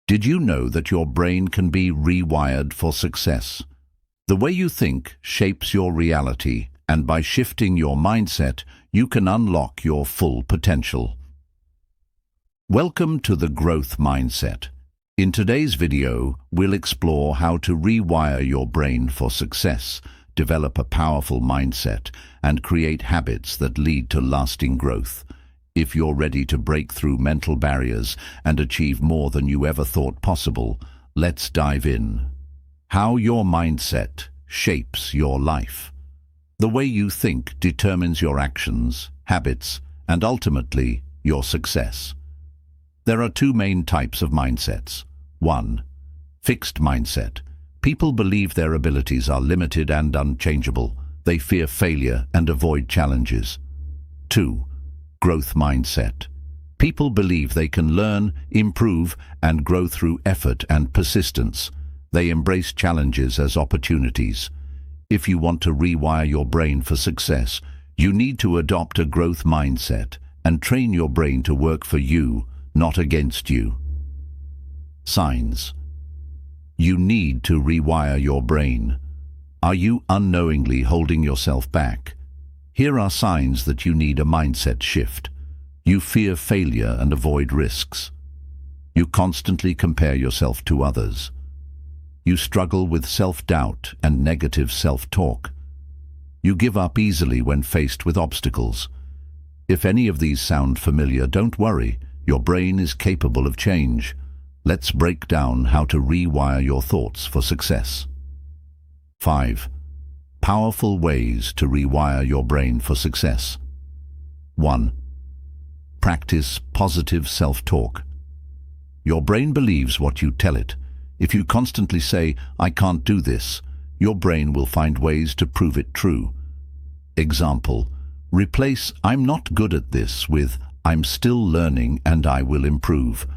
Did you know that your brain can be rewired for success? The way you think shapes your reality, and by shifting your mindset, you can unlock your full potential. Welcome to the Growth Mindset. In today's video, we'll explore how to rewire your brain for success, develop a powerful mindset, and create habits that lead to lasting growth. If you're ready to break through mental barriers and achieve more than you ever thought possible, let's dive in. How your mindset shapes your life. The way you think determines your actions, habits, and ultimately, your success. There are two main types of mindsets. 1. Fixed mindset. People believe their abilities are limited and unchangeable. They fear failure and avoid challenges. 2. Growth mindset. People believe they can learn, improve, and grow through effort and persistence. They embrace challenges as opportunities. If you want to rewire your brain for success, you need to adopt a growth mindset and train your brain to work for you, not against you. Signs. You need to rewire your brain. Are you unknowingly holding yourself back? Here are signs that you need a mindset shift. You fear failure and avoid risks. You constantly compare yourself to others. You struggle with self-doubt and negative self-talk. You give up easily when faced with obstacles. If any of these sound familiar, don't worry. Your brain is capable of change. Let's break down how to rewire your thoughts for success. 5. Powerful ways to rewire your brain for success. 1. Practice positive self-talk. Your brain believes what you tell it. If you constantly say, "I can't do this," your brain will find ways to prove it true. Example, replace "I'm not good at this" with "I'm still learning and I will improve."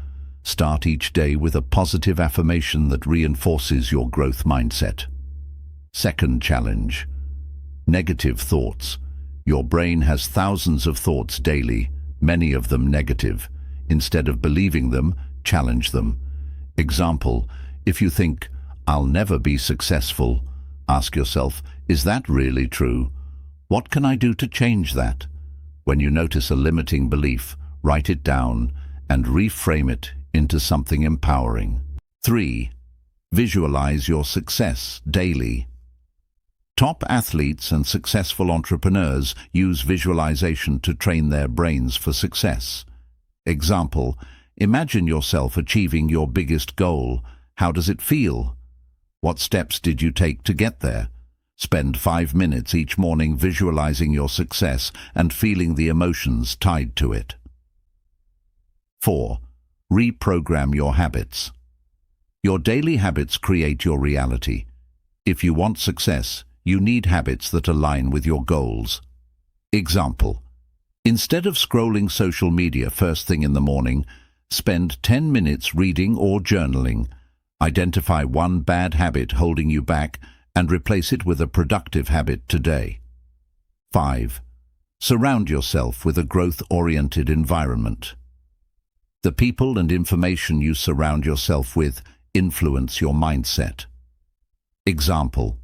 Start each day with a positive affirmation that reinforces your growth mindset. Second challenge. Negative thoughts. Your brain has thousands of thoughts daily, many of them negative. Instead of believing them, challenge them. Example, if you think, "I'll never be successful," ask yourself, is that really true? What can I do to change that? When you notice a limiting belief, write it down and reframe it into something empowering. 3. Visualize your success daily. Top athletes and successful entrepreneurs use visualization to train their brains for success. Example, imagine yourself achieving your biggest goal. How does it feel? What steps did you take to get there? Spend 5 minutes each morning visualizing your success and feeling the emotions tied to it. 4. Reprogram your habits. Your daily habits create your reality. If you want success, you need habits that align with your goals. Example, instead of scrolling social media first thing in the morning, spend 10 minutes reading or journaling. Identify one bad habit holding you back and replace it with a productive habit today. 5. Surround yourself with a growth-oriented environment. The people and information you surround yourself with influence your mindset. Example,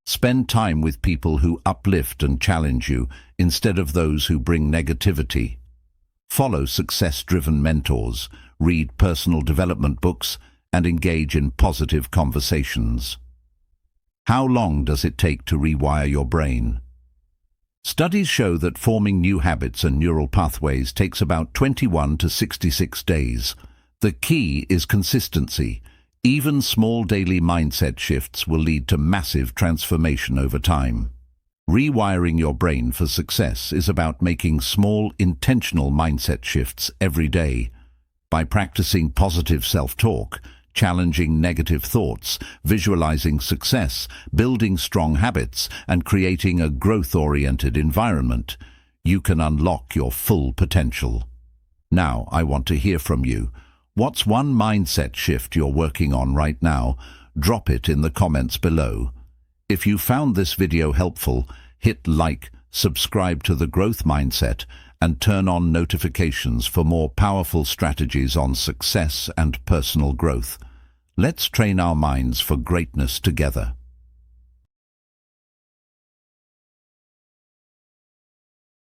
spend time with people who uplift and challenge you instead of those who bring negativity. Follow success-driven mentors, read personal development books, and engage in positive conversations. How long does it take to rewire your brain? Studies show that forming new habits and neural pathways takes about 21 to 66 days. The key is consistency. Even small daily mindset shifts will lead to massive transformation over time. Rewiring your brain for success is about making small, intentional mindset shifts every day. By practicing positive self-talk, challenging negative thoughts, visualizing success, building strong habits, and creating a growth-oriented environment, you can unlock your full potential. Now, I want to hear from you. What's one mindset shift you're working on right now? Drop it in the comments below. If you found this video helpful, hit like, subscribe to the Growth Mindset, and turn on notifications for more powerful strategies on success and personal growth. Let's train our minds for greatness together.